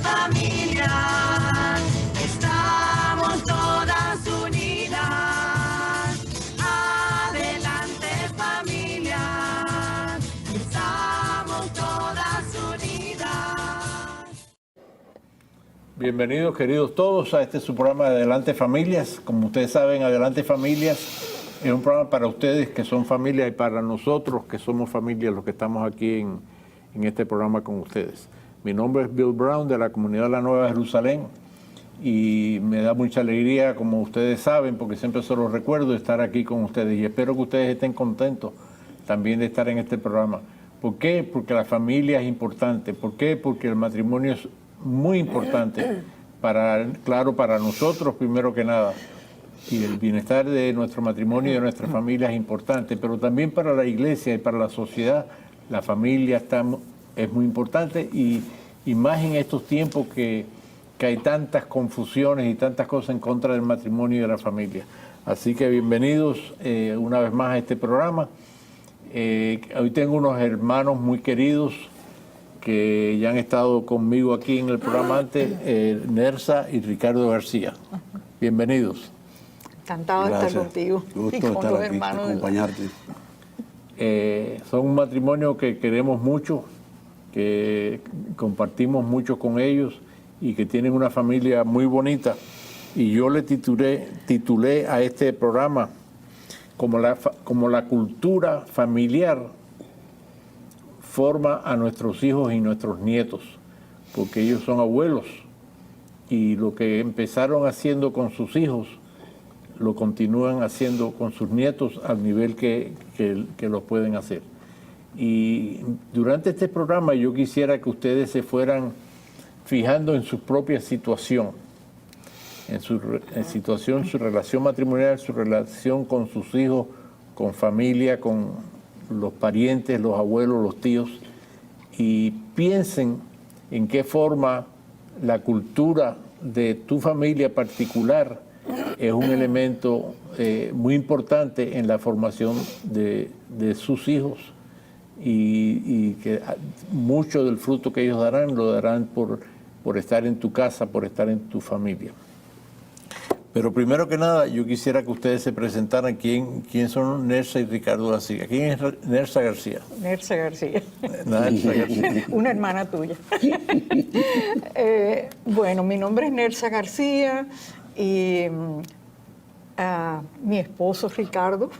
familia, estamos todas unidas. Adelante familia, estamos todas unidas. Bienvenidos queridos todos a este su programa de Adelante Familias. Como ustedes saben, Adelante Familias es un programa para ustedes que son familia y para nosotros que somos familia, los que estamos aquí en este programa con ustedes. Mi nombre es Bill Brown de la comunidad de la Nueva Jerusalén y me da mucha alegría, como ustedes saben, porque siempre se los recuerdo, estar aquí con ustedes y espero que ustedes estén contentos también de estar en este programa. ¿Por qué? Porque la familia es importante. ¿Por qué? Porque el matrimonio es muy importante para nosotros primero que nada. Y el bienestar de nuestro matrimonio y de nuestra familia es importante, pero también para la iglesia y para la sociedad, la familia es muy importante y más en estos tiempos que hay tantas confusiones y tantas cosas en contra del matrimonio y de la familia. Así que bienvenidos una vez más a este programa. Hoy tengo unos hermanos muy queridos que ya han estado conmigo aquí en el programa antes, Nersa y Ricardo García. Bienvenidos. Encantado de estar contigo Gusto y con estar los aquí, hermanos. acompañarte. Son un matrimonio que queremos mucho, que compartimos mucho con ellos y que tienen una familia muy bonita. Y yo le titulé a este programa como la cultura familiar forma a nuestros hijos y nuestros nietos, porque ellos son abuelos y lo que empezaron haciendo con sus hijos lo continúan haciendo con sus nietos al nivel que lo pueden hacer. Y durante este programa yo quisiera que ustedes se fueran fijando en su propia situación, en su relación matrimonial, su relación con sus hijos, con familia, con los parientes, los abuelos, los tíos, y piensen en qué forma la cultura de tu familia particular es un elemento muy importante en la formación de sus hijos y que mucho del fruto que ellos darán lo darán por estar en tu casa, por estar en tu familia. Pero primero que nada, yo quisiera que ustedes se presentaran quién son Nersa y Ricardo García. ¿Quién es Nersa García? Nersa García. Nersa García. Una hermana tuya. Bueno, mi nombre es Nersa García y mi esposo Ricardo.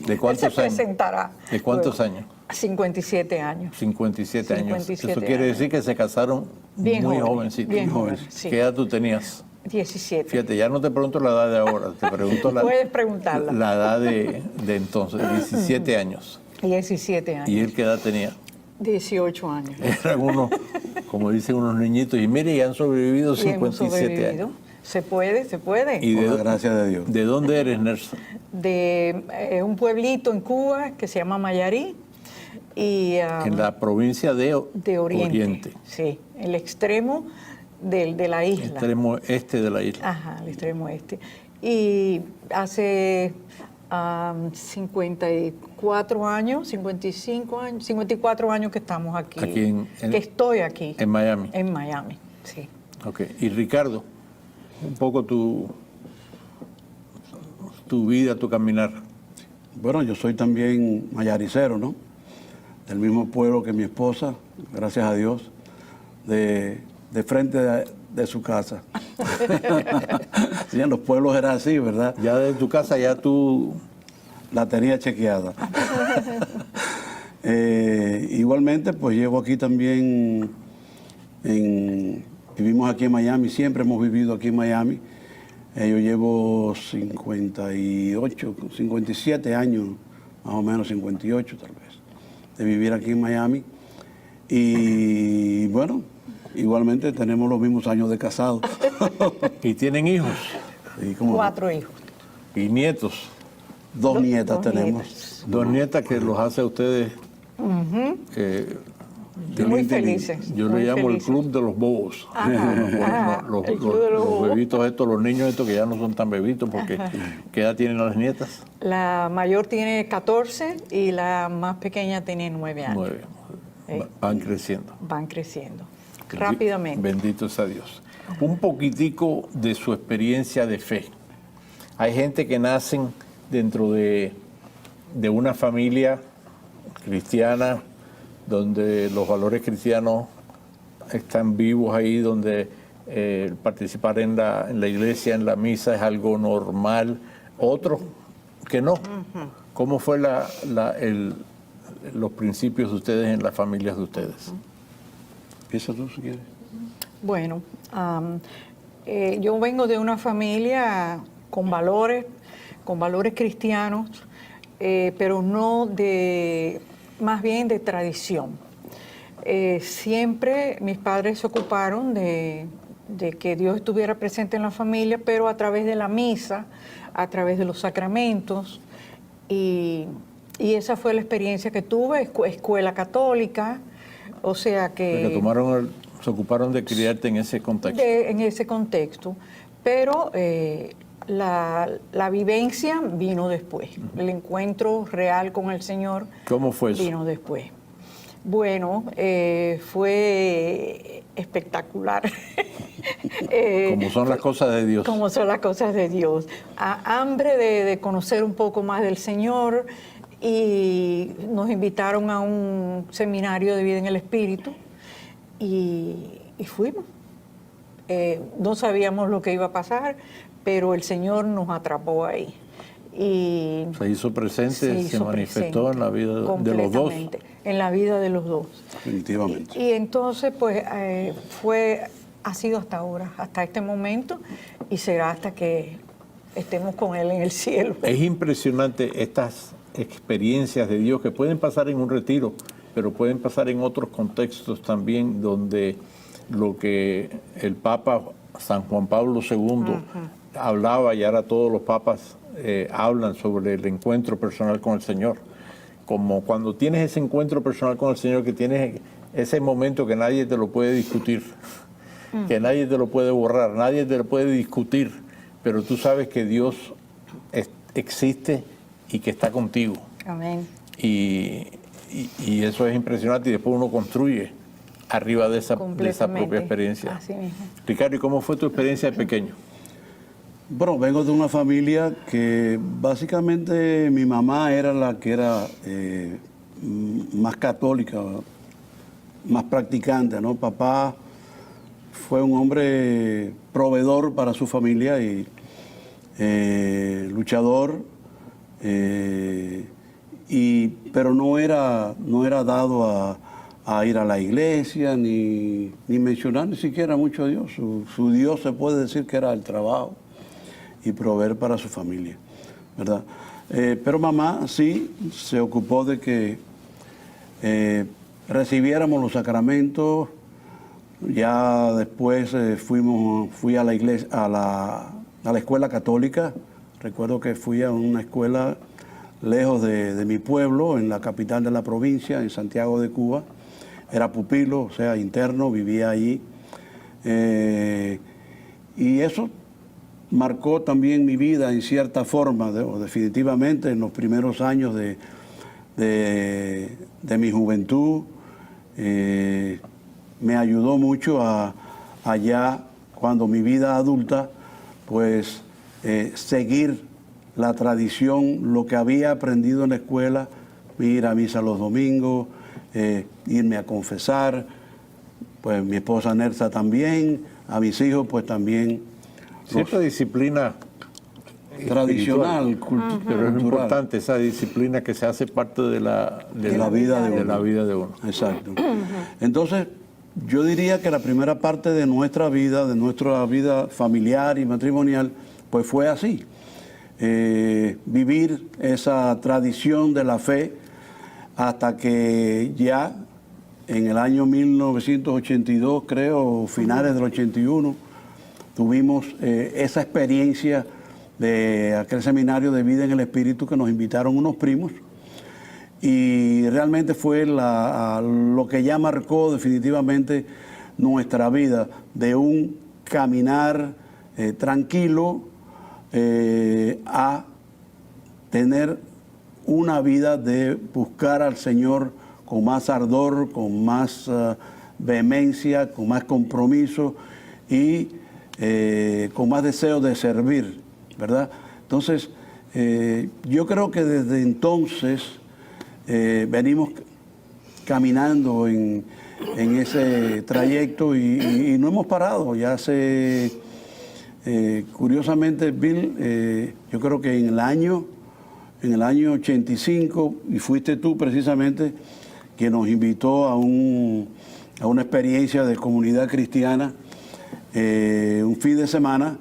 ¿De cuántos se años? Presentará. ¿De cuántos años? 57 años. 57 años. 57 Eso quiere decir que se casaron bien muy joven, jovencitos. bien joven, sí. ¿Qué edad tú tenías? 17. Fíjate, ya no te pregunto la edad de ahora, te pregunto Puedes preguntarla. La edad de entonces, 17 años. 17 años. ¿Y él qué edad tenía? 18 años. Eran unos, como dicen unos niñitos, y mire, ya han sobrevivido 57 años. Se puede, se puede. Y Por la gracia de Dios. ¿De dónde eres, Nersa? De un pueblito en Cuba que se llama Mayarí. Y, en la provincia de Oriente. Sí, el extremo de la isla. El extremo este de la isla. Ajá, el extremo este. Y hace 54 años, 55 años, 54 años que estamos aquí. Que estoy aquí. En Miami. En Miami, sí. Ok. Y Ricardo, un poco tu vida, tu caminar. Bueno, yo soy también mayaricero, ¿no? Del mismo pueblo que mi esposa, gracias a Dios, de frente de su casa. Sí, en los pueblos era así, ¿verdad? Ya de tu casa ya tú la tenía chequeada. Igualmente, pues llevo aquí también, vivimos aquí en Miami, siempre hemos vivido aquí en Miami. Yo llevo 58, 57 años, más o menos 58 tal vez, de vivir aquí en Miami. Y bueno, igualmente tenemos los mismos años de casados. ¿Y tienen hijos? Sí, 4 hijos. ¿Y nietos? Dos nietas dos tenemos. nietas. 2 nietas que los hace a ustedes muy felices. Yo muy le llamo felices. el club de los bobos. El club de los bobos. Bebitos estos, los niños estos que ya no son tan bebitos, porque ¿qué edad tienen las nietas? La mayor tiene 14 y la más pequeña tiene 9 años. 9. Van creciendo. Van creciendo. rápidamente. Bendito sea Dios. Un poquitico de su experiencia de fe. Hay gente que nacen dentro de una familia cristiana donde los valores cristianos están vivos ahí, donde participar en la iglesia, en la misa es algo normal. Otros que no. ¿Cómo fue los principios de ustedes en las familias de ustedes? Empieza tú si quieres. Bueno, yo vengo de una familia con valores cristianos, pero no más bien de tradición. Siempre mis padres se ocuparon de que Dios estuviera presente en la familia, pero a través de la misa, a través de los sacramentos, y esa fue la experiencia que tuve, escuela católica, o sea que... se ocuparon de criarte en ese contexto. En ese contexto, pero la vivencia vino después, el encuentro real con el Señor. ¿Cómo fue eso? Vino después. Bueno, fue espectacular. Como son las cosas de Dios. Como son las cosas de Dios. Hambre de conocer un poco más del Señor, y nos invitaron a un seminario de vida en el Espíritu y fuimos. No sabíamos lo que iba a pasar, pero el Señor nos atrapó ahí. Y se hizo presente, se manifestó en la vida de los dos. En la vida de los dos. Definitivamente. Y entonces, pues, ha sido hasta ahora, hasta este momento, y será hasta que estemos con Él en el cielo. Es impresionante estas experiencias de Dios que pueden pasar en un retiro, pero pueden pasar en otros contextos también, donde lo que el Papa San Juan Pablo II hablaba, y ahora todos los papas hablan sobre el encuentro personal con el Señor. Como cuando tienes ese encuentro personal con el Señor, que tienes ese momento que nadie te lo puede discutir, que nadie te lo puede borrar, nadie te lo puede discutir, pero tú sabes que Dios existe y que está contigo. Amén. Y eso es impresionante, y después uno construye arriba de esa propia experiencia. Así mismo. Ricardo, ¿y cómo fue tu experiencia de pequeño? Bueno, vengo de una familia que básicamente mi mamá era la que era más católica, más practicante, ¿no? Papá fue un hombre proveedor para su familia y luchador, pero no era dado a ir a la iglesia ni mencionar ni siquiera mucho a Dios. Su Dios se puede decir que era el trabajo y proveer para su familia, ¿verdad? Pero mamá sí se ocupó de que recibiéramos los sacramentos. Ya después fui a la iglesia, a la escuela católica. Recuerdo que fui a una escuela lejos de mi pueblo, en la capital de la provincia, en Santiago de Cuba. Era pupilo, o sea, interno, vivía allí. Y eso marcó también mi vida en cierta forma, definitivamente en los primeros años de mi juventud. Me ayudó mucho allá, cuando mi vida adulta, pues seguir la tradición, lo que había aprendido en la escuela, ir a misa los domingos, irme a confesar, pues mi esposa Nerza también, a mis hijos pues también. Cierta disciplina tradicional, pero es importante esa disciplina que se hace parte de la vida de uno. Exacto. Entonces, yo diría que la primera parte de nuestra vida familiar y matrimonial, pues fue así. Vivir esa tradición de la fe hasta que ya en el año 1982, creo, finales del 81, tuvimos esa experiencia de aquel seminario de vida en el Espíritu que nos invitaron unos primos, y realmente fue lo que ya marcó definitivamente nuestra vida, de un caminar tranquilo a tener una vida de buscar al Señor con más ardor, con más vehemencia, con más compromiso y con más deseo de servir, ¿verdad? Entonces, yo creo que desde entonces venimos caminando en ese trayecto y no hemos parado. Ya hace, curiosamente, Bill, yo creo que en el año 85, y fuiste tú precisamente que nos invitó a una experiencia de comunidad cristiana, un fin de semana,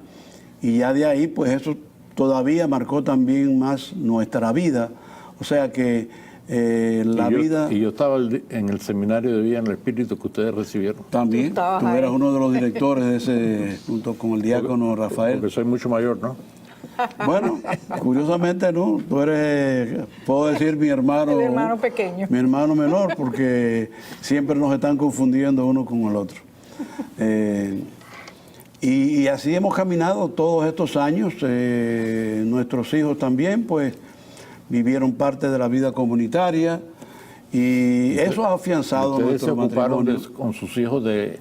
y ya de ahí, pues eso todavía marcó también más nuestra vida. O sea que vida... Y yo estaba en el seminario de vida en el Espíritu que ustedes recibieron. También, tú eras uno de los directores de ese, junto con el diácono Rafael. Porque soy mucho mayor, ¿no? Bueno, curiosamente no, tú eres, puedo decir, mi hermano... El hermano pequeño. Mi hermano menor, porque siempre nos están confundiendo uno con el otro. Y así hemos caminado todos estos años. Nuestros hijos también, pues, vivieron parte de la vida comunitaria y eso ha afianzado ustedes nuestro matrimonio. se ocuparon con sus hijos de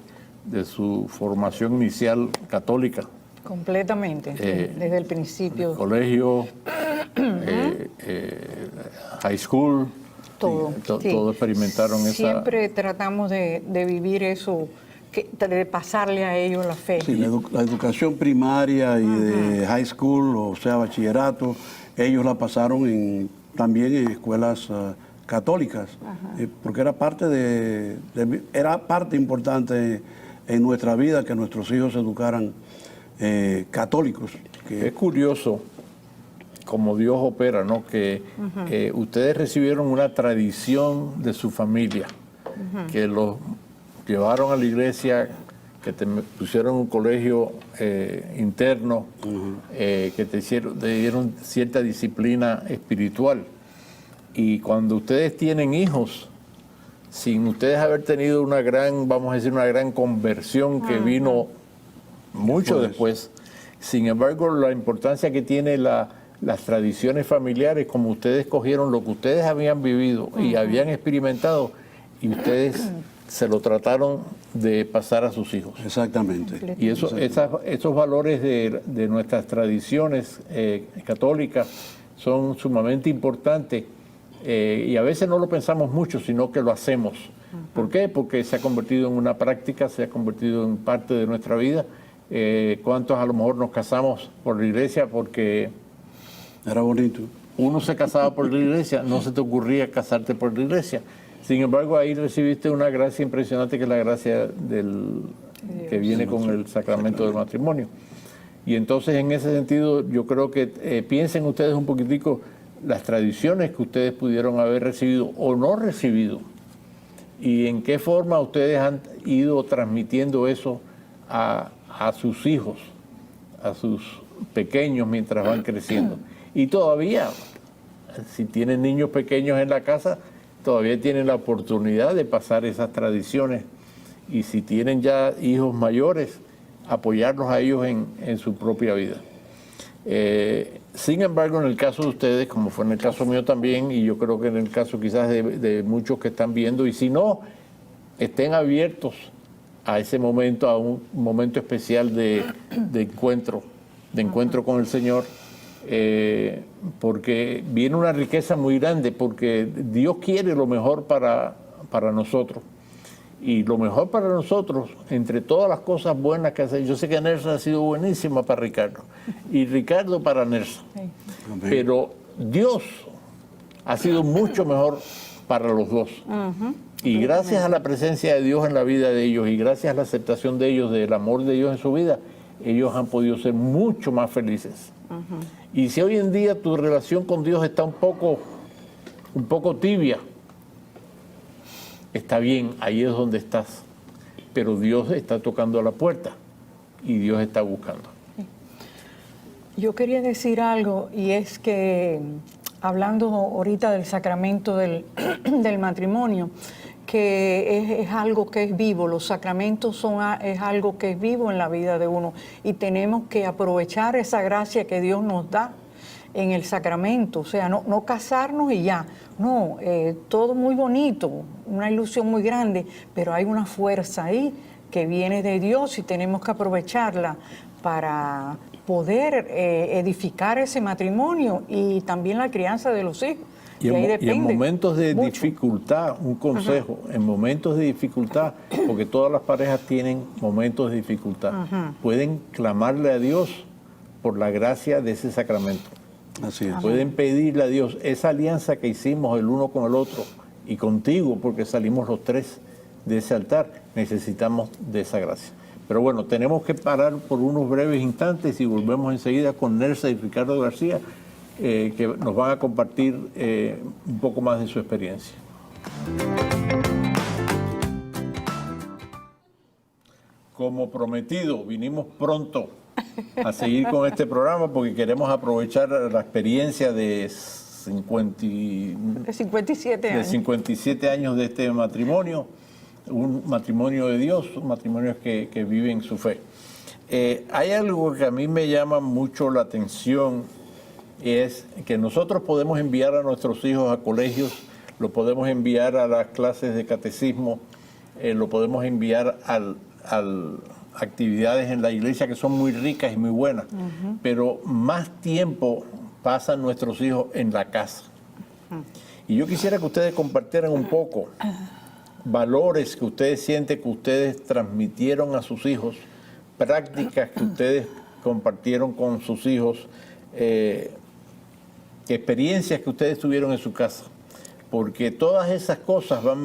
su formación inicial católica. Completamente, desde el principio. Colegio, high school, Todo. Sí. Todo experimentaron esa... Siempre tratamos de vivir eso, de pasarle a ellos la fe. Sí, la educación primaria y de high school, o sea, bachillerato, ellos la pasaron también en escuelas católicas, porque era parte era parte importante en nuestra vida que nuestros hijos se educaran católicos. Es curioso como Dios opera, ¿no? Que ustedes recibieron una tradición de su familia, que los llevaron a la iglesia, que te pusieron un colegio interno, que te dieron cierta disciplina espiritual. Y cuando ustedes tienen hijos, sin ustedes haber tenido una gran, vamos a decir, una gran conversión que vino mucho después, sin embargo, la importancia que tiene las tradiciones familiares, como ustedes cogieron lo que ustedes habían vivido y habían experimentado, y ustedes se lo trataron de pasar a sus hijos. Exactamente. Y esos valores de nuestras tradiciones católicas son sumamente importantes y a veces no lo pensamos mucho, sino que lo hacemos. ¿Por qué? Porque se ha convertido en una práctica, se ha convertido en parte de nuestra vida. ¿Cuántos a lo mejor nos casamos por la iglesia porque... Era bonito. Uno se casaba por la iglesia, no se te ocurría casarte por la iglesia. Sin embargo, ahí recibiste una gracia impresionante, que es la gracia que viene con el sacramento del matrimonio. Y entonces, en ese sentido, yo creo que piensen ustedes un poquitico las tradiciones que ustedes pudieron haber recibido o no recibido, y en qué forma ustedes han ido transmitiendo eso a sus hijos, a sus pequeños mientras van creciendo. Y todavía, si tienen niños pequeños en la casa, todavía tienen la oportunidad de pasar esas tradiciones, y si tienen ya hijos mayores, apoyarlos a ellos en su propia vida. Sin embargo, en el caso de ustedes, como fue en el caso mío también, y yo creo que en el caso quizás de muchos que están viendo, y si no, estén abiertos a ese momento, a un momento especial de encuentro con el Señor, porque viene una riqueza muy grande, porque Dios quiere lo mejor para nosotros. Y lo mejor para nosotros, entre todas las cosas buenas que hace, yo sé que Nersa ha sido buenísima para Ricardo, y Ricardo para Nersa. Sí. Pero Dios ha sido mucho mejor para los dos. Y gracias a la presencia de Dios en la vida de ellos, y gracias a la aceptación de ellos, del amor de Dios en su vida, ellos han podido ser mucho más felices. Y si hoy en día tu relación con Dios está un poco tibia, está bien, ahí es donde estás, pero Dios está tocando a la puerta y Dios está buscando. Yo quería decir algo, y es que, hablando ahorita del sacramento del matrimonio, que es algo que es vivo, los sacramentos es algo que es vivo en la vida de uno, y tenemos que aprovechar esa gracia que Dios nos da en el sacramento, o sea, no casarnos y ya, no, todo muy bonito, una ilusión muy grande, pero hay una fuerza ahí que viene de Dios y tenemos que aprovecharla para poder edificar ese matrimonio y también la crianza de los hijos. Y ahí en depende momentos de mucho. dificultad, un consejo, en momentos de dificultad, porque todas las parejas tienen momentos de dificultad, pueden clamarle a Dios por la gracia de ese sacramento. Así es. Pueden pedirle a Dios esa alianza que hicimos el uno con el otro y contigo, porque salimos los tres de ese altar, necesitamos de esa gracia. Pero bueno, tenemos que parar por unos breves instantes y volvemos enseguida con Nersa y Ricardo García, que nos van a compartir un poco más de su experiencia. Como prometido, vinimos pronto a seguir con este programa porque queremos aprovechar la experiencia de 57 años. 57 años de este matrimonio, un matrimonio de Dios, un matrimonio que viven su fe. Hay algo que a mí me llama mucho la atención, es que nosotros podemos enviar a nuestros hijos a colegios, lo podemos enviar a las clases de catecismo, lo podemos enviar a actividades en la iglesia que son muy ricas y muy buenas, pero más tiempo pasan nuestros hijos en la casa. Y yo quisiera que ustedes compartieran un poco valores que ustedes sienten que ustedes transmitieron a sus hijos, prácticas que ustedes compartieron con sus hijos, experiencias que ustedes tuvieron en su casa, porque todas esas cosas los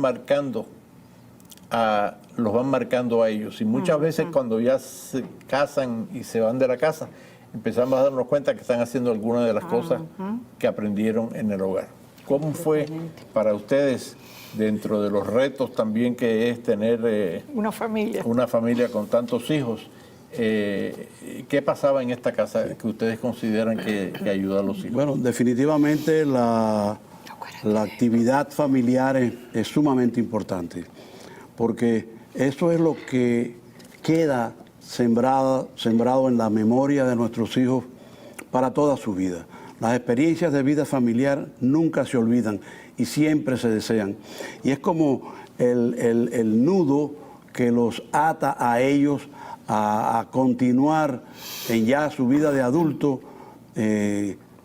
van marcando a ellos. Y muchas veces cuando ya se casan y se van de la casa, empezamos a darnos cuenta que están haciendo algunas de las cosas que aprendieron en el hogar. ¿Cómo fue para ustedes, dentro de los retos también que es tener una familia con tantos hijos, qué pasaba en esta casa que ustedes consideran que ayuda a los hijos? Bueno, definitivamente la actividad familiar es sumamente importante, porque eso es lo que queda sembrado en la memoria de nuestros hijos para toda su vida. Las experiencias de vida familiar nunca se olvidan y siempre se desean. Y es como el nudo que los ata a ellos a continuar en ya su vida de adulto,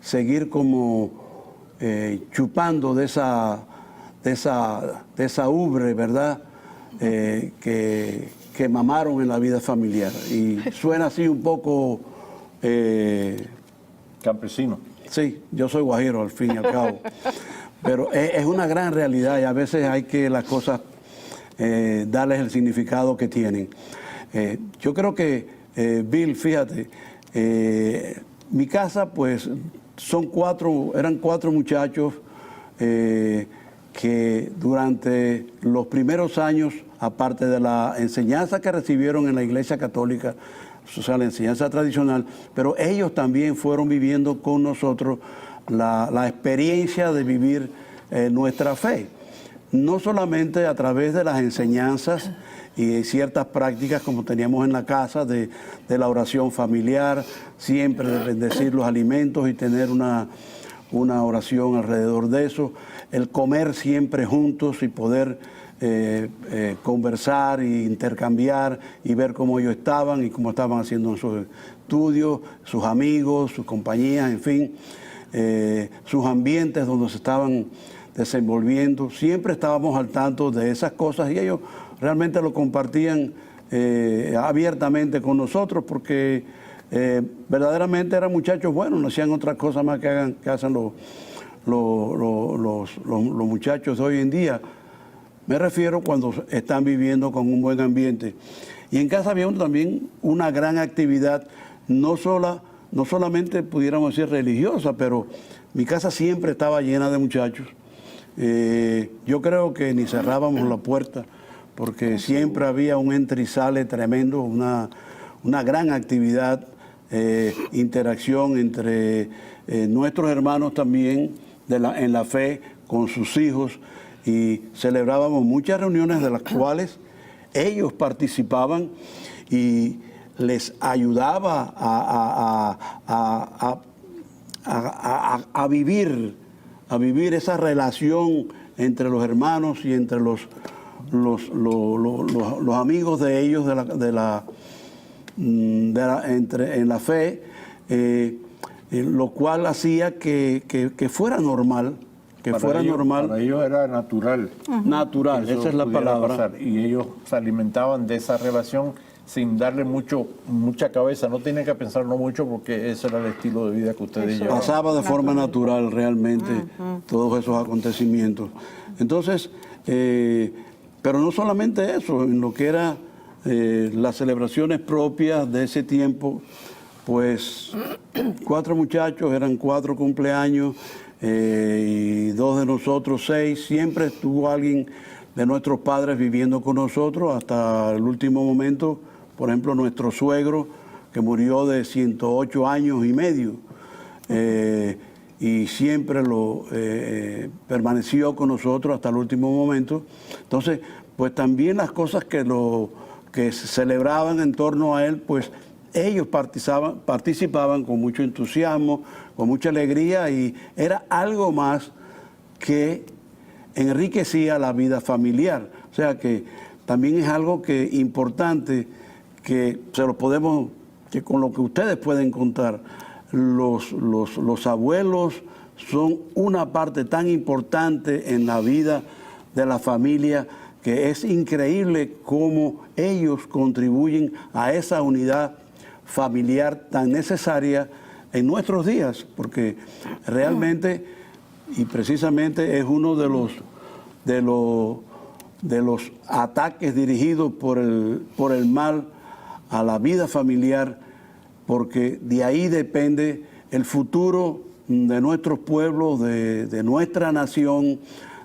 seguir como chupando de esa ubre, ¿verdad? Que mamaron en la vida familiar. Y suena así un poco... campesino. Sí, yo soy guajiro al fin y al cabo. Pero es una gran realidad y a veces hay que las cosas darles el significado que tienen. Yo creo que, Bill, fíjate, mi casa pues eran cuatro muchachos que durante los primeros años, aparte de la enseñanza que recibieron en la Iglesia Católica, o sea, la enseñanza tradicional, pero ellos también fueron viviendo con nosotros la experiencia de vivir nuestra fe. No solamente a través de las enseñanzas y ciertas prácticas como teníamos en la casa de la oración familiar, siempre de bendecir los alimentos y tener una oración alrededor de eso, el comer siempre juntos y poder conversar e intercambiar y ver cómo ellos estaban y cómo estaban haciendo en sus estudios, sus amigos, sus compañías, en fin, sus ambientes donde se estaban desenvolviendo. Siempre estábamos al tanto de esas cosas y ellos realmente lo compartían abiertamente con nosotros porque verdaderamente eran muchachos buenos, no hacían otra cosa más que hacen los muchachos de hoy en día. Me refiero cuando están viviendo con un buen ambiente. Y en casa había también una gran actividad, no solamente pudiéramos decir religiosa, pero mi casa siempre estaba llena de muchachos. Yo creo que ni cerrábamos la puerta, porque siempre había un entra y sale tremendo, una gran actividad, interacción entre nuestros hermanos también en la fe con sus hijos. Y celebrábamos muchas reuniones de las cuales ellos participaban y les ayudaba a vivir esa relación entre los hermanos y entre los amigos de ellos en la fe, lo cual hacía que fuera normal. Para ellos era natural. Natural, que eso esa es la pudiera palabra. pasar. Y ellos se alimentaban de esa relación sin darle mucha cabeza. No tienen que pensarlo mucho porque ese era el estilo de vida que ustedes llevaban. Pasaba de forma natural realmente todos esos acontecimientos. Entonces, pero no solamente eso, en lo que era las celebraciones propias de ese tiempo, pues 4 muchachos, eran 4 cumpleaños, y 2 de nosotros 6, siempre estuvo alguien de nuestros padres viviendo con nosotros hasta el último momento. Por ejemplo, nuestro suegro, que murió de 108 años y medio, y siempre permaneció con nosotros hasta el último momento. Entonces, pues también las cosas que se celebraban en torno a él, pues ellos participaban con mucho entusiasmo, con mucha alegría, y era algo más que enriquecía la vida familiar. O sea que también es algo que importante, que que con lo que ustedes pueden contar, los abuelos son una parte tan importante en la vida de la familia, que es increíble cómo ellos contribuyen a esa unidad familiar tan necesaria en nuestros días, porque realmente y precisamente es uno de los ataques dirigidos por el mal a la vida familiar, porque de ahí depende el futuro de nuestros pueblos, de nuestra nación,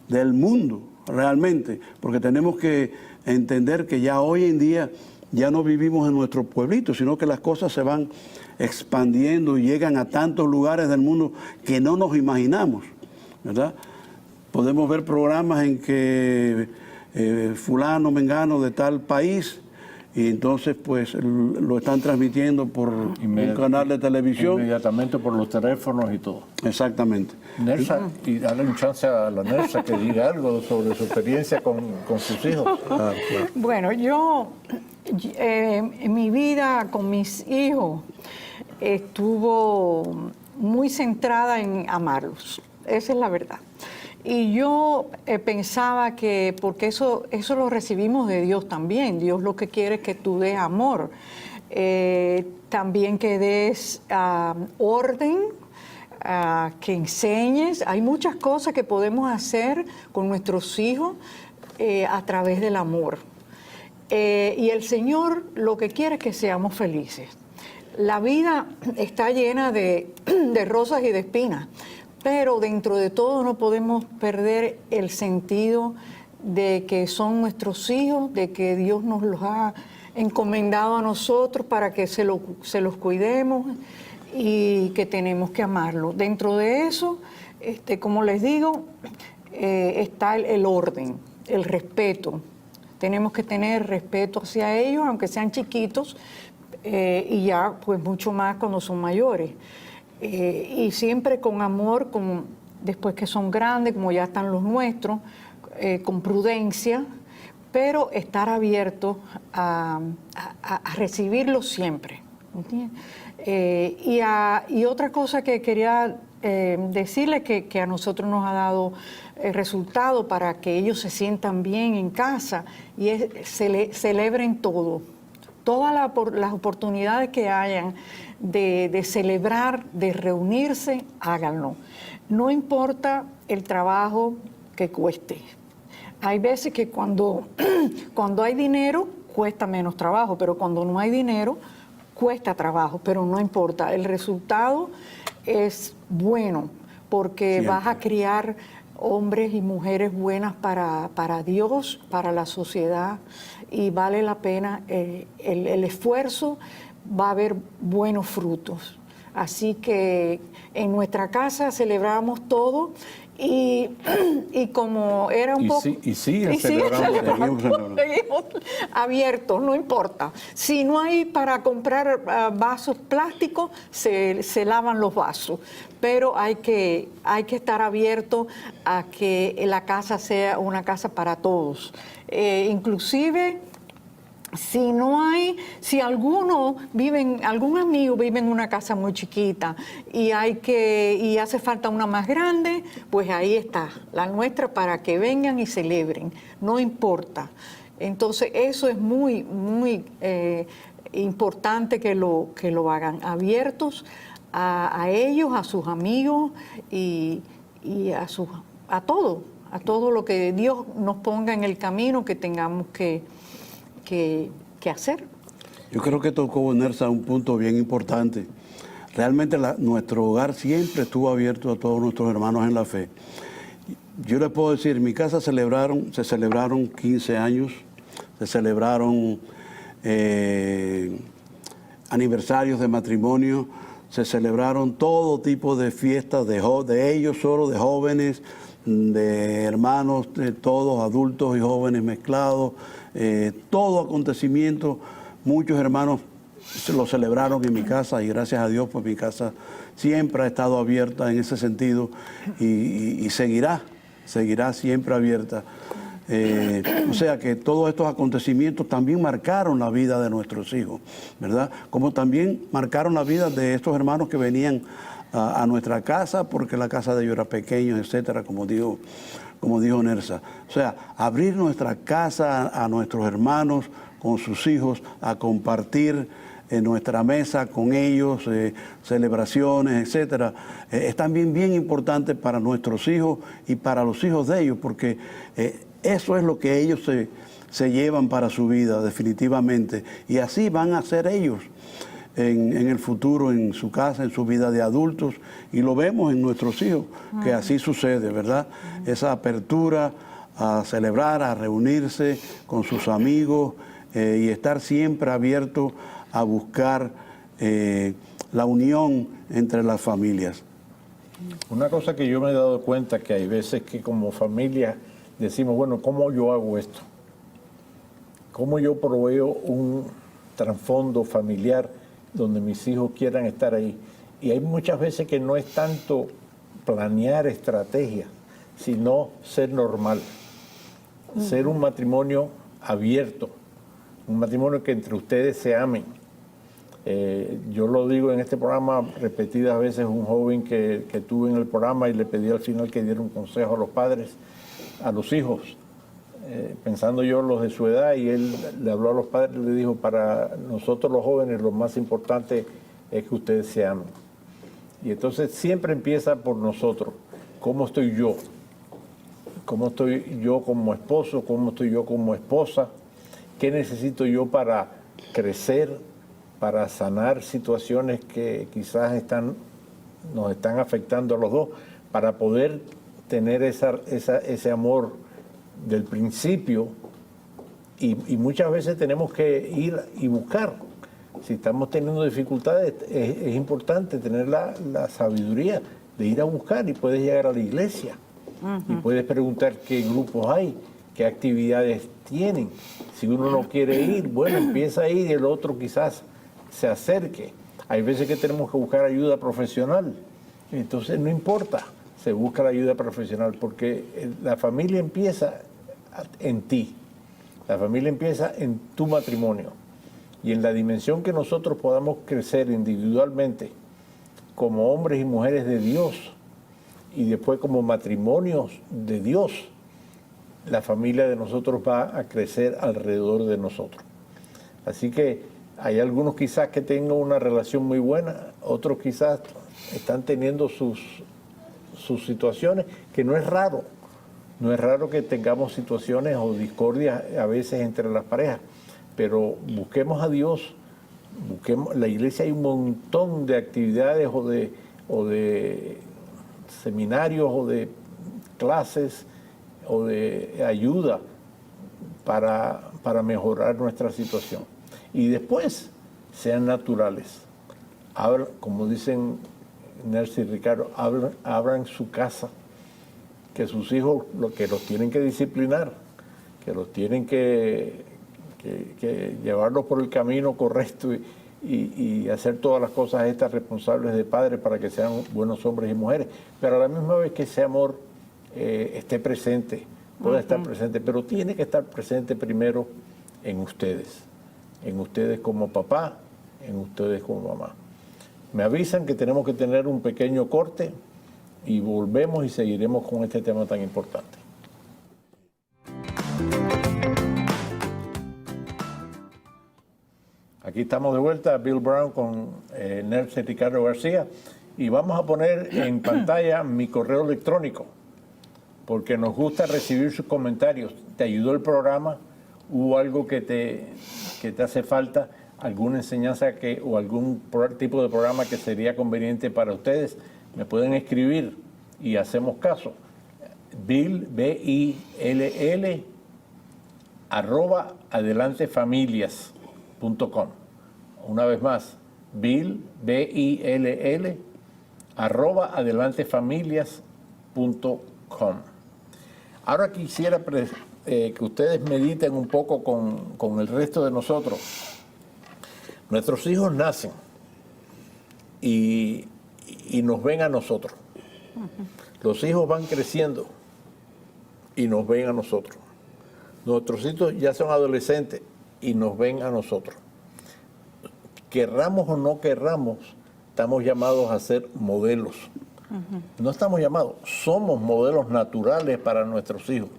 del mundo realmente, porque tenemos que entender que ya hoy en día ya no vivimos en nuestro pueblito, sino que las cosas se van expandiendo y llegan a tantos lugares del mundo que no nos imaginamos, ¿verdad? Podemos ver programas en que fulano, mengano de tal país, y entonces pues lo están transmitiendo por un canal de televisión. Inmediatamente por los teléfonos y todo. Exactamente. Nersa, y darle un chance a la Nersa que diga algo sobre su experiencia con sus hijos. Claro. Bueno, yo en mi vida con mis hijos estuvo muy centrada en amarlos. Esa es la verdad. Y yo pensaba que, porque eso lo recibimos de Dios también, Dios lo que quiere es que tú des amor, también que des orden, que enseñes. Hay muchas cosas que podemos hacer con nuestros hijos a través del amor. Y el Señor lo que quiere es que seamos felices. La vida está llena de rosas y de espinas, pero dentro de todo no podemos perder el sentido de que son nuestros hijos, de que Dios nos los ha encomendado a nosotros para que se los cuidemos y que tenemos que amarlos. Dentro de eso, como les digo, está el orden, el respeto. Tenemos que tener respeto hacia ellos, aunque sean chiquitos, y ya pues mucho más cuando son mayores. Y siempre con amor, después que son grandes, como ya están los nuestros, con prudencia, pero estar abiertos a recibirlos siempre. Y otra cosa que quería decirles que a nosotros nos ha dado resultado para que ellos se sientan bien en casa, y es celebren todo. Todas las oportunidades que hayan de celebrar, de reunirse, háganlo. No importa el trabajo que cueste. Hay veces que cuando hay dinero, cuesta menos trabajo, pero cuando no hay dinero, cuesta trabajo, pero no importa. El resultado es bueno, porque Siempre vas a criar hombres y mujeres buenas para Dios, para la sociedad, y vale la pena el esfuerzo, va a haber buenos frutos. Así que en nuestra casa celebramos todo, Y como era un Y poco... sí- y siguen y celebrando. seguimos abiertos, no importa. Si no hay para comprar vasos plásticos, se lavan los vasos. Pero hay que estar abierto a que la casa sea una casa para todos. Inclusive... Si algún amigo vive en una casa muy chiquita y hace falta una más grande, pues ahí está, la nuestra para que vengan y celebren, no importa. Entonces eso es muy, muy importante que lo hagan, abiertos a ellos, a sus amigos y a todo lo que Dios nos ponga en el camino que tengamos que hacer. Yo creo que tocó, Nersa, un punto bien importante. Realmente nuestro hogar siempre estuvo abierto a todos nuestros hermanos en la fe. Yo les puedo decir, en mi casa se celebraron 15 años, se celebraron aniversarios de matrimonio, se celebraron todo tipo de fiestas de ellos solo, de jóvenes, de hermanos, de todos adultos y jóvenes mezclados, todo acontecimiento. Muchos hermanos lo celebraron en mi casa y gracias a Dios pues mi casa siempre ha estado abierta en ese sentido y seguirá siempre abierta. O sea que todos estos acontecimientos también marcaron la vida de nuestros hijos, ¿verdad? Como también marcaron la vida de estos hermanos que venían a nuestra casa porque la casa de ellos era pequeña, etcétera, como dijo Nersa. O sea, abrir nuestra casa a nuestros hermanos con sus hijos, a compartir en nuestra mesa con ellos, celebraciones, etcétera, es también bien importante para nuestros hijos y para los hijos de ellos, porque eso es lo que ellos se llevan para su vida, definitivamente. Y así van a ser ellos en el futuro, en su casa, en su vida de adultos. Y lo vemos en nuestros hijos, que así sucede, ¿verdad? Esa apertura a celebrar, a reunirse con sus amigos y estar siempre abierto a buscar la unión entre las familias. Una cosa que yo me he dado cuenta que hay veces que como familia decimos, bueno, ¿cómo yo hago esto? ¿Cómo yo proveo un trasfondo familiar donde mis hijos quieran estar ahí? Y hay muchas veces que no es tanto planear estrategias, sino ser normal, ser un matrimonio abierto, un matrimonio que entre ustedes se amen. Yo lo digo en este programa repetidas veces, un joven que tuve en el programa y le pedí al final que diera un consejo a los padres, a los hijos, pensando yo los de su edad, y él le habló a los padres y le dijo, para nosotros los jóvenes lo más importante es que ustedes se amen. Y entonces siempre empieza por nosotros. ¿Cómo estoy yo? ¿Cómo estoy yo como esposo? ¿Cómo estoy yo como esposa? ¿Qué necesito yo para crecer, para sanar situaciones que quizás nos están afectando a los dos, para poder tener ese amor del principio? Y muchas veces tenemos que ir y buscar. Si estamos teniendo dificultades, es importante tener la sabiduría de ir a buscar, y puedes llegar a la iglesia y puedes preguntar qué grupos hay, qué actividades tienen. Si uno no quiere ir, bueno, empieza a ir y el otro quizás se acerque. Hay veces que tenemos que buscar ayuda profesional, entonces no importa, se busca la ayuda profesional, porque la familia empieza en ti, la familia empieza en tu matrimonio, y en la dimensión que nosotros podamos crecer individualmente como hombres y mujeres de Dios, y después como matrimonios de Dios, la familia de nosotros va a crecer alrededor de nosotros. Así que hay algunos quizás que tengan una relación muy buena, otros quizás están teniendo sus situaciones, que no es raro. No es raro que tengamos situaciones o discordias a veces entre las parejas, pero busquemos a Dios, la iglesia hay un montón de actividades o de seminarios o de clases o de ayuda para mejorar nuestra situación. Y después sean naturales. Como dicen Nersa y Ricardo, abran su casa que sus hijos que los tienen que disciplinar, que los tienen que llevarlos por el camino correcto y hacer todas las cosas estas responsables de padres para que sean buenos hombres y mujeres, pero a la misma vez que ese amor esté presente, pueda estar presente, pero tiene que estar presente primero en ustedes como papá, en ustedes como mamá. Me avisan que tenemos que tener un pequeño corte y volvemos y seguiremos con este tema tan importante. Aquí estamos de vuelta, Bill Brown con Nelson Ricardo García, y vamos a poner en pantalla mi correo electrónico, porque nos gusta recibir sus comentarios. ¿Te ayudó el programa? ¿Hubo algo que te hace falta? ¿Alguna enseñanza o algún tipo de programa que sería conveniente para ustedes? Me pueden escribir y hacemos caso. Bill, B-I-L-L, @adelantefamilias.com. Una vez más, Bill, B-I-L-L, @adelantefamilias.com. Ahora quisiera que ustedes mediten un poco con el resto de nosotros. Nuestros hijos nacen y nos ven a nosotros. Los hijos van creciendo y nos ven a nosotros. Nuestros hijos ya son adolescentes y nos ven a nosotros. Querramos o no querramos, estamos llamados a ser modelos. No estamos llamados, somos modelos naturales para nuestros hijos.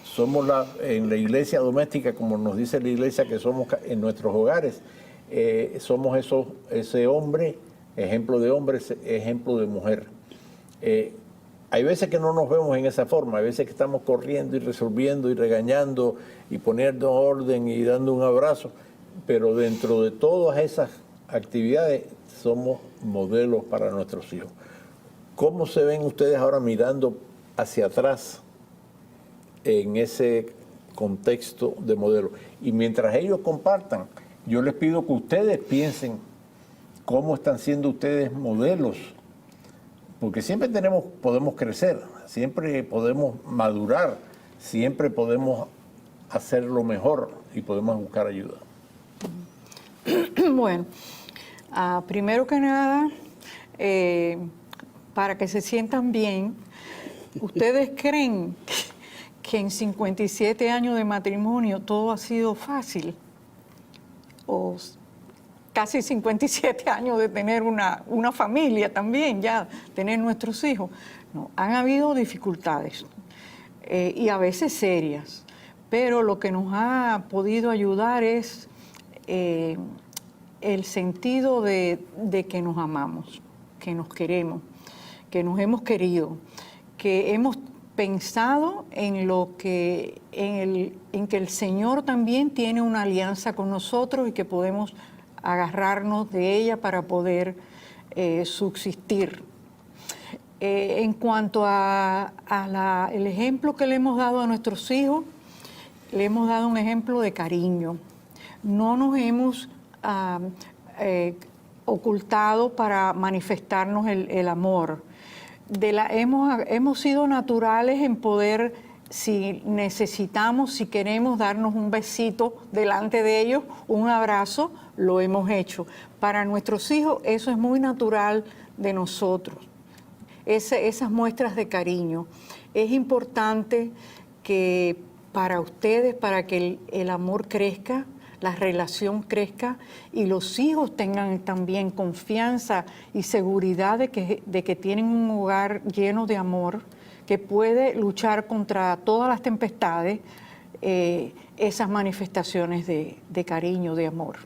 Somos en la iglesia doméstica, como nos dice la iglesia que somos en nuestros hogares, somos ese hombre, ejemplo de hombre, ejemplo de mujer. Hay veces que no nos vemos en esa forma, hay veces que estamos corriendo y resolviendo y regañando y poniendo orden y dando un abrazo, pero dentro de todas esas actividades somos modelos para nuestros hijos. ¿Cómo se ven ustedes ahora mirando hacia atrás en ese contexto de modelo? Y mientras ellos compartan, yo les pido que ustedes piensen cómo están siendo ustedes modelos, porque siempre podemos crecer, siempre podemos madurar, siempre podemos hacerlo mejor y podemos buscar ayuda. Bueno, primero que nada, para que se sientan bien, ¿ustedes creen que en 57 años de matrimonio todo ha sido fácil? O casi 57 años de tener una familia también, ya tener nuestros hijos. No, han habido dificultades y a veces serias, pero lo que nos ha podido ayudar es el sentido de que nos amamos, que nos queremos, que nos hemos querido, que hemos pensado en que el Señor también tiene una alianza con nosotros y que podemos agarrarnos de ella para poder subsistir. En cuanto el ejemplo que le hemos dado a nuestros hijos, le hemos dado un ejemplo de cariño. No nos hemos ocultado para manifestarnos el amor. Hemos sido naturales en poder, si necesitamos, si queremos darnos un besito delante de ellos, un abrazo, lo hemos hecho. Para nuestros hijos eso es muy natural de nosotros, esas muestras de cariño. Es importante que para ustedes, para que el amor crezca, la relación crezca y los hijos tengan también confianza y seguridad de que tienen un hogar lleno de amor, que puede luchar contra todas las tempestades, esas manifestaciones de cariño, de amor.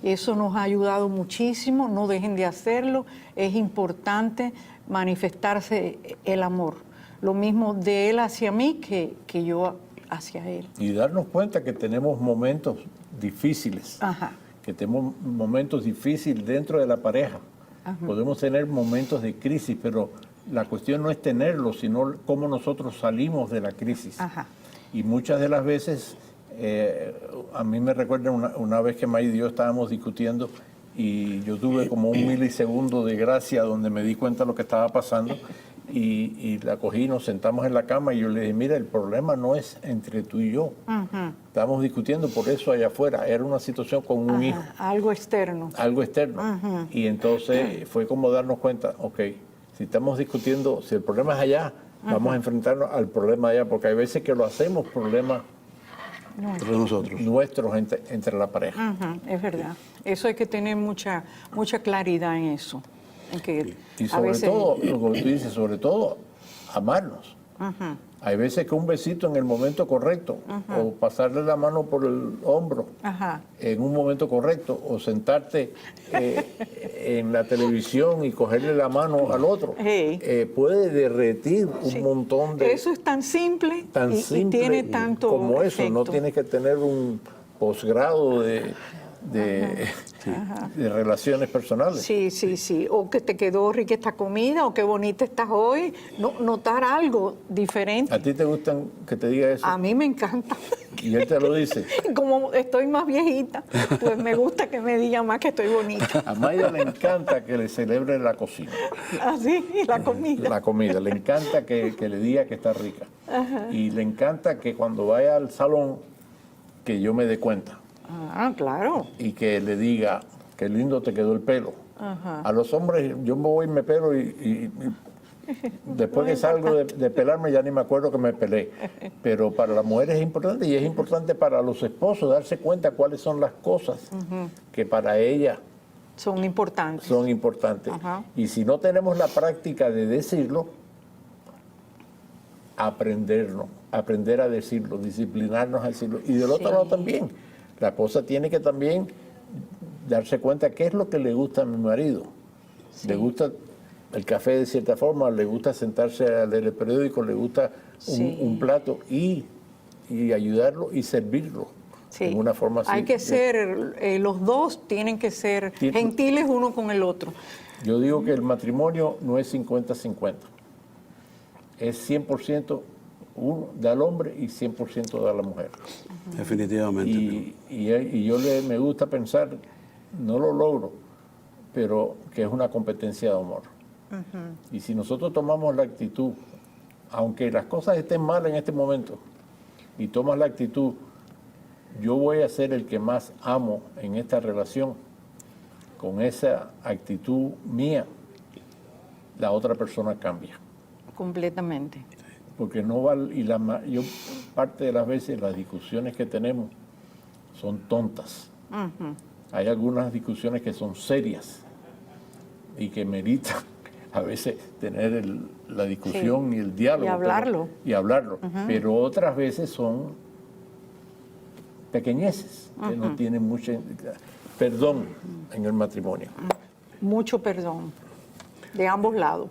Eso nos ha ayudado muchísimo, no dejen de hacerlo, es importante manifestarse el amor. Lo mismo de él hacia mí que yo hacia él. Y darnos cuenta que tenemos momentos difíciles, Ajá. que tenemos momentos difíciles dentro de la pareja. Ajá. Podemos tener momentos de crisis, pero la cuestión no es tenerlos, sino cómo nosotros salimos de la crisis. Ajá. Y muchas de las veces, a mí me recuerda una vez que May y yo estábamos discutiendo y yo tuve como un milisegundo de gracia donde me di cuenta de lo que estaba pasando. y la cogí, nos sentamos en la cama y yo le dije, mira, el problema no es entre tú y yo. Estamos discutiendo por eso allá afuera. Era una situación con un hijo. Algo externo. Algo externo. Y entonces fue como darnos cuenta, ok, si estamos discutiendo, si el problema es allá, vamos a enfrentarnos al problema allá, porque hay veces que lo hacemos problemas Entre nosotros. nuestros entre la pareja. Es verdad. Eso hay que tener mucha claridad en eso. En que Y a sobre veces, todo, lo que tú dices, sobre todo, amarnos. Hay veces que un besito en el momento correcto, o pasarle la mano por el hombro en un momento correcto, o sentarte en la televisión y cogerle la mano al otro, puede derretir un montón de... Eso es tan simple, tan y simple tiene tanto como eso. No efecto. tienes que tener un posgrado de relaciones personales. Sí. O que te quedó rica esta comida, o qué bonita estás hoy. Notar algo diferente. ¿A ti te gustan que te diga eso? A mí me encanta. Y él te lo dice. Como estoy más viejita, pues me gusta que me diga más que estoy bonita. A Mayra le encanta que le celebre la cocina. Así, la comida. La comida. Le encanta que le diga que está rica. Y le encanta que cuando vaya al salón, que yo me dé cuenta. Claro. Y que le diga, qué lindo te quedó el pelo. A los hombres, yo me voy y me pelo y después que salgo de pelarme ya ni me acuerdo que me pelé. Pero para las mujeres es importante, y es importante para los esposos darse cuenta cuáles son las cosas que para ellas Son importantes. son importantes. Y si no tenemos la práctica de decirlo, aprender a decirlo, disciplinarnos a decirlo. Y del otro lado también, la esposa tiene que también darse cuenta qué es lo que le gusta a mi marido. Le gusta el café de cierta forma, le gusta sentarse a leer el periódico, le gusta un plato y ayudarlo y servirlo en una forma así. Hay que ser, los dos tienen que ser gentiles uno con el otro. Yo digo que el matrimonio no es 50-50. Es 100% da al hombre y 100% da a la mujer. Definitivamente. Y yo me gusta pensar, no lo logro, pero que es una competencia de amor. Y si nosotros tomamos la actitud, aunque las cosas estén mal en este momento, y tomas la actitud, yo voy a ser el que más amo en esta relación, con esa actitud mía, la otra persona cambia. Completamente. Porque no vale, yo parte de las veces las discusiones que tenemos son tontas. Hay algunas discusiones que son serias y que meritan a veces tener la discusión y el diálogo. Y hablarlo. Pero otras veces son pequeñeces que no tienen mucho perdón en el matrimonio. Mucho perdón, de ambos lados.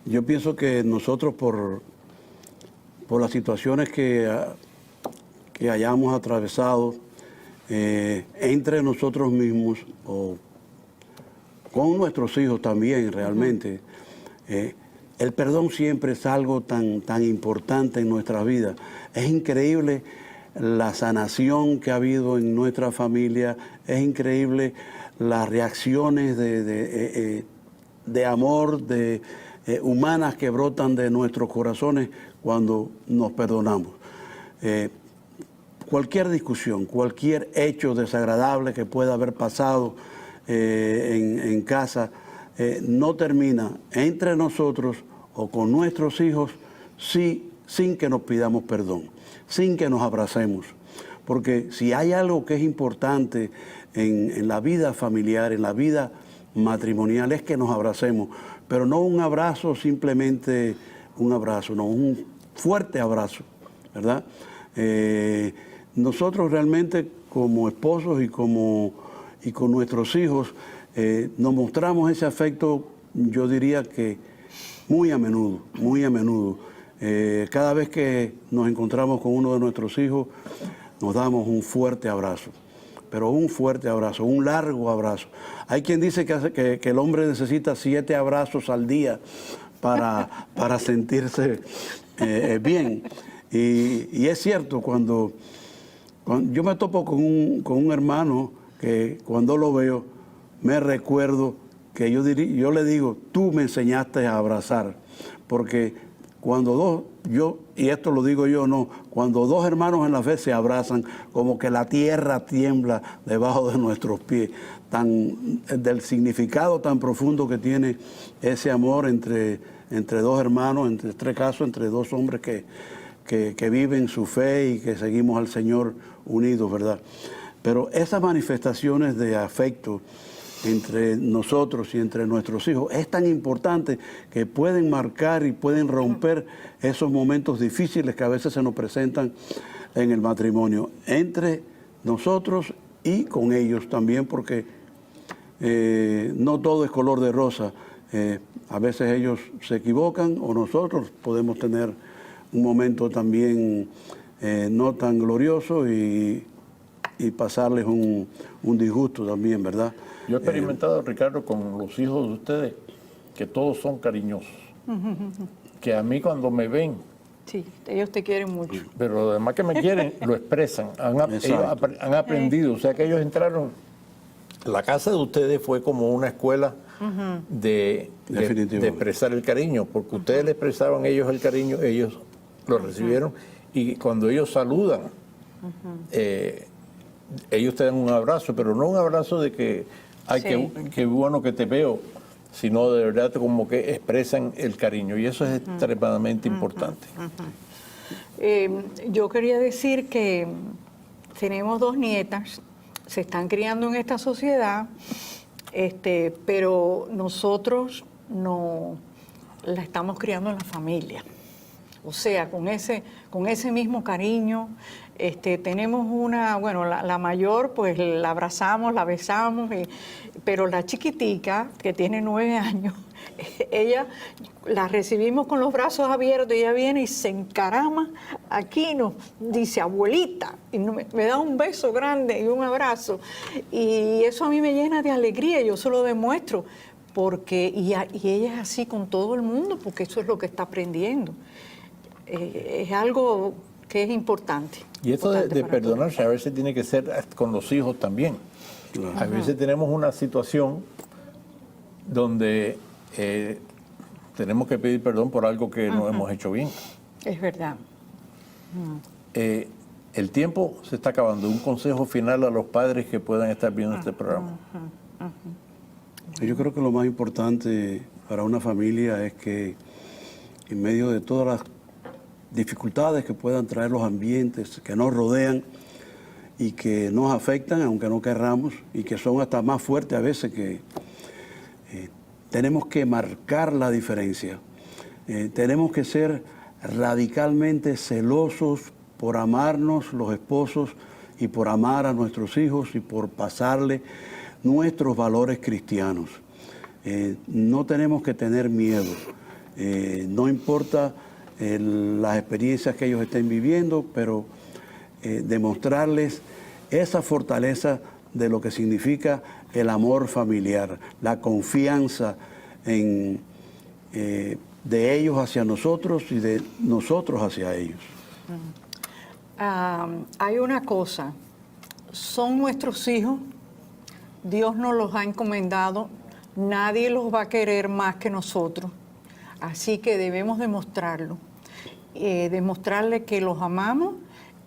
Yo pienso que nosotros por las situaciones que hayamos atravesado entre nosotros mismos o con nuestros hijos también realmente, el perdón siempre es algo tan importante en nuestra vida. Es increíble la sanación que ha habido en nuestra familia, es increíble las reacciones de amor, humanas que brotan de nuestros corazones cuando nos perdonamos. Cualquier discusión, cualquier hecho desagradable que pueda haber pasado en casa, no termina entre nosotros o con nuestros hijos sin que nos pidamos perdón, sin que nos abracemos. Porque si hay algo que es importante en la vida familiar, en la vida matrimonial, es que nos abracemos, pero no un abrazo, simplemente un abrazo, no, un fuerte abrazo, ¿verdad? Nosotros realmente como esposos y con nuestros hijos nos mostramos ese afecto, yo diría que muy a menudo, muy a menudo. Cada vez que nos encontramos con uno de nuestros hijos, nos damos un fuerte abrazo, pero un fuerte abrazo, un largo abrazo. Hay quien dice que el hombre necesita 7 abrazos al día para sentirse bien. Y es cierto, cuando yo me topo con un hermano que cuando lo veo, me recuerdo que yo le digo, tú me enseñaste a abrazar, porque cuando y esto lo digo yo, no, cuando dos hermanos en la fe se abrazan, como que la tierra tiembla debajo de nuestros pies, del significado tan profundo que tiene ese amor entre dos hermanos, en este caso, entre dos hombres que viven su fe y que seguimos al Señor unidos, ¿verdad? Pero esas manifestaciones de afecto entre nosotros y entre nuestros hijos es tan importante que pueden marcar y pueden romper esos momentos difíciles que a veces se nos presentan en el matrimonio, entre nosotros y con ellos también, porque no todo es color de rosa. A veces ellos se equivocan o nosotros podemos tener un momento también no tan glorioso y pasarles un disgusto también, ¿verdad? Yo he experimentado, Ricardo, con los hijos de ustedes, que todos son cariñosos. Que a mí cuando me ven, Sí, ellos te quieren mucho. pero además que me quieren, lo expresan. Ellos han aprendido, o sea que ellos entraron. La casa de ustedes fue como una escuela de expresar el cariño, porque ustedes le expresaban a ellos el cariño, ellos lo recibieron, y cuando ellos saludan, ellos te dan un abrazo, pero no un abrazo de que, ay, qué bueno que te veo, sino de verdad como que expresan el cariño, y eso es extremadamente importante. Yo quería decir que tenemos 2 nietas, se están criando en esta sociedad, pero nosotros no la estamos criando en la familia. O sea, con ese mismo cariño. Tenemos una, bueno, la mayor, pues la abrazamos, la besamos, pero la chiquitica, que tiene 9 años, ella la recibimos con los brazos abiertos, ella viene y se encarama aquí y nos dice, abuelita, y me da un beso grande y un abrazo. Y eso a mí me llena de alegría, yo se lo demuestro, porque y ella es así con todo el mundo, porque eso es lo que está aprendiendo. Es algo que es importante. Y esto de perdonarse a veces tiene que ser con los hijos también. Claro. A veces tenemos una situación donde tenemos que pedir perdón por algo que no hemos hecho bien. Es verdad. El tiempo se está acabando. Un consejo final a los padres que puedan estar viendo este programa. Yo creo que lo más importante para una familia es que en medio de todas las dificultades que puedan traer los ambientes que nos rodean y que nos afectan, aunque no querramos, y que son hasta más fuertes a veces, que tenemos que marcar la diferencia. Tenemos que ser radicalmente celosos por amarnos los esposos y por amar a nuestros hijos y por pasarle nuestros valores cristianos. No tenemos que tener miedo. No importa las experiencias que ellos estén viviendo, pero demostrarles esa fortaleza de lo que significa el amor familiar, la confianza de ellos hacia nosotros y de nosotros hacia ellos. Hay una cosa, son nuestros hijos, Dios nos los ha encomendado, nadie los va a querer más que nosotros, así que debemos demostrarlo. Demostrarle que los amamos,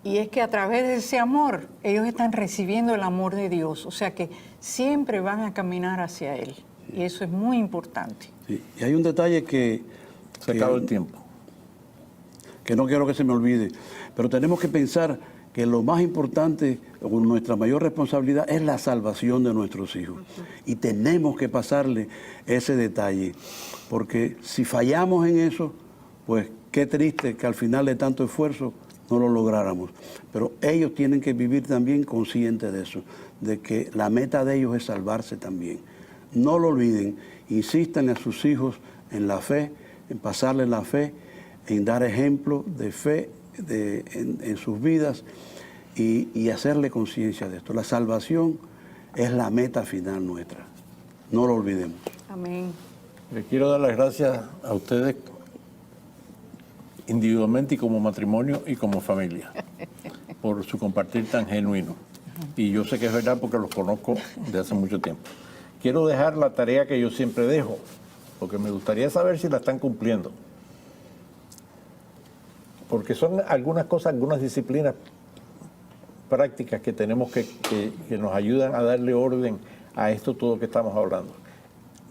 y es que a través de ese amor ellos están recibiendo el amor de Dios, o sea que siempre van a caminar hacia Él, y eso es muy importante. Sí. Y hay un detalle que se acabó el tiempo, que no quiero que se me olvide, pero tenemos que pensar que lo más importante, o nuestra mayor responsabilidad, es la salvación de nuestros hijos, y tenemos que pasarle ese detalle, porque si fallamos en eso, pues qué triste que al final de tanto esfuerzo no lo lográramos. Pero ellos tienen que vivir también conscientes de eso, de que la meta de ellos es salvarse también. No lo olviden, insistan a sus hijos en la fe, en pasarles la fe, en dar ejemplo de fe en sus vidas y hacerle conciencia de esto. La salvación es la meta final nuestra. No lo olvidemos. Amén. Les quiero dar las gracias a ustedes individualmente y como matrimonio y como familia por su compartir tan genuino. Y yo sé que es verdad porque los conozco de hace mucho tiempo. quiero dejar la tarea que yo siempre dejo, porque me gustaría saber si la están cumpliendo. Porque son algunas cosas, algunas disciplinas prácticas que tenemos que nos ayudan a darle orden a esto todo que estamos hablando.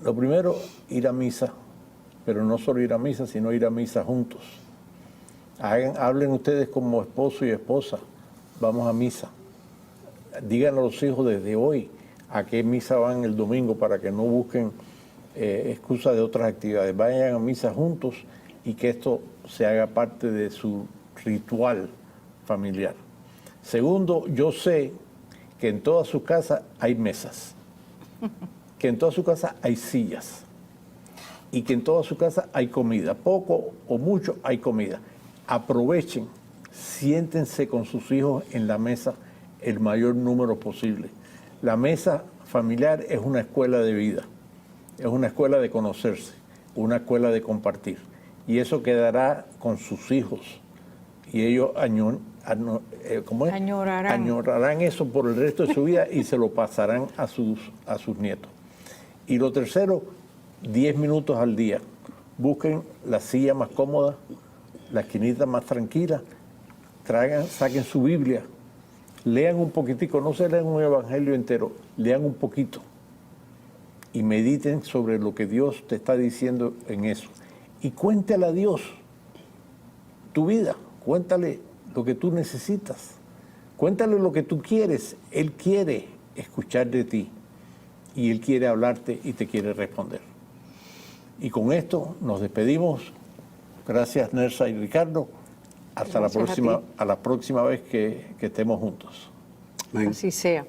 Lo primero, ir a misa, pero no solo ir a misa, sino ir a misa juntos. Hablen ustedes como esposo y esposa, vamos a misa. Digan a los hijos desde hoy a qué misa van el domingo para que no busquen excusas de otras actividades. Vayan a misa juntos y que esto se haga parte de su ritual familiar. Segundo, yo sé que en toda su casa hay mesas, que en toda su casa hay sillas y que en toda su casa hay comida. Poco o mucho hay comida. Aprovechen, siéntense con sus hijos en la mesa el mayor número posible. La mesa familiar es una escuela de vida, es una escuela de conocerse, una escuela de compartir. Y eso quedará con sus hijos. Y ellos añorarán eso por el resto de su vida y se lo pasarán a sus nietos. Y lo tercero, 10 minutos al día. Busquen la silla más cómoda, la esquinita más tranquila, saquen su Biblia, lean un poquitico, no se lean un evangelio entero, lean un poquito y mediten sobre lo que Dios te está diciendo en eso. Y cuéntale a Dios tu vida, cuéntale lo que tú necesitas, cuéntale lo que tú quieres. Él quiere escuchar de ti y Él quiere hablarte y te quiere responder. Y con esto nos despedimos. Gracias, Nersa y Ricardo. Hasta la próxima vez que estemos juntos. Así sea.